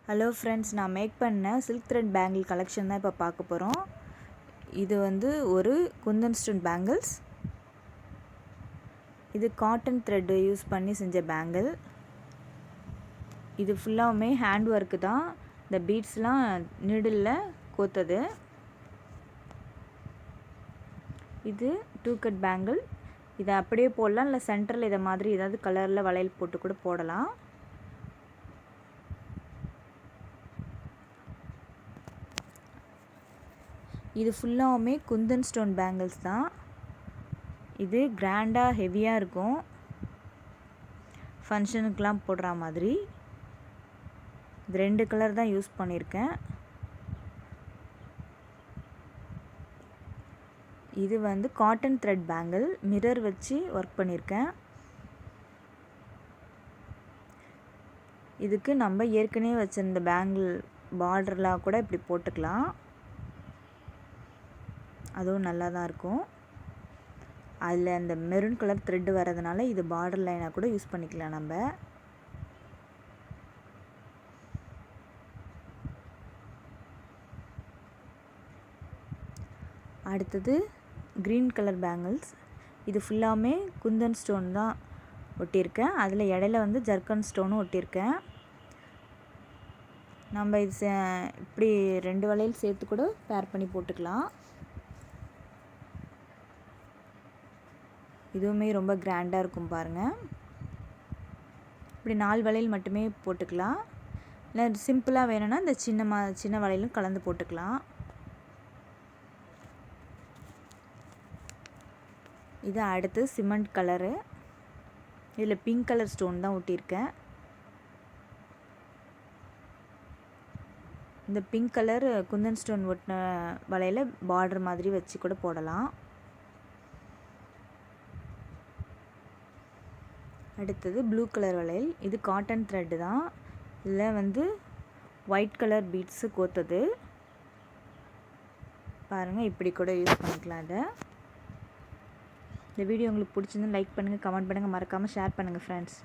Hello friends, நான் make பண்ண silk thread bangle collection தான் இப்போ பார்க்க போகிறோம். இது வந்து ஒரு குந்தன் ஸ்டோன் பேங்கிள்ஸ். இது காட்டன் த்ரெட் யூஸ் பண்ணி செஞ்ச பேங்கிள். இது ஃபுல்லாகவுமே ஹேண்ட் ஒர்க்கு தான். இந்த பீட்ஸ்லாம் நீடில் கோத்தது. இது 2 கட் பேங்கிள். இதை அப்படியே போடலாம், இல்லை சென்டரில் இதை மாதிரி ஏதாவது கலரில் வளையல் போட்டு கூட போடலாம். இது ஃபுல்லாகவுமே குந்தன் ஸ்டோன் பேங்கிள்ஸ் தான். இது கிராண்டாக ஹெவியாக இருக்கும், ஃபங்க்ஷனுக்கெலாம் போடுற மாதிரி. இது 2 கலர் தான் யூஸ் பண்ணியிருக்கேன். இது வந்து காட்டன் த்ரெட் பேங்கிள், மிரர் வச்சு ஒர்க் பண்ணியிருக்கேன். இதுக்கு நம்ம ஏற்கனவே வச்சுருந்த பேங்கிள் பார்டர்லாம் கூட இப்படி போட்டுக்கலாம். அதுவும் நல்லா தான் இருக்கும். அதில் அந்த மெரூன் கலர் த்ரெட்டு வரதுனால இது பார்டர் லைனாக கூட யூஸ் பண்ணிக்கலாம் நம்ம. அடுத்தது க்ரீன் கலர் பேங்கிள்ஸ். இது ஃபுல்லாமே குந்தன் ஸ்டோன் தான் ஒட்டியிருக்கேன். அதில் இடையில வந்து ஜர்க்கன் ஸ்டோனும் ஒட்டியிருக்கேன். நம்ம இது இப்படி 2 வளையல் சேர்த்து கூட பேர் பண்ணி போட்டுக்கலாம். இதுவுமே ரொம்ப கிராண்டாக இருக்கும் பாருங்கள். இப்படி 4 வளையல் மட்டுமே போட்டுக்கலாம். இல்லை சிம்பிளாக வேணும்னா இந்த சின்ன வளையலும் கலந்து போட்டுக்கலாம். இது அடுத்து சிமெண்ட் கலரு. இதில் பிங்க் கலர் ஸ்டோன் தான் ஒட்டியிருக்கேன். இந்த பிங்க் கலர் குந்தன் ஸ்டோன் ஒட்டின வளையல பார்டர் மாதிரி வச்சு கூட போடலாம். அடுத்தது ப்ளூ கலர் வளையல். இது காட்டன் த்ரெட்டு தான். இதில் வந்து ஒயிட் கலர் பீட்ஸு கோத்தது பாருங்கள். இப்படி கூட யூஸ் பண்ணிக்கலாம். இதை இந்த வீடியோ உங்களுக்கு பிடிச்சிருந்தா லைக் பண்ணுங்கள், கமெண்ட் பண்ணுங்கள், மறக்காமல் ஷேர் பண்ணுங்கள் ஃப்ரெண்ட்ஸ்.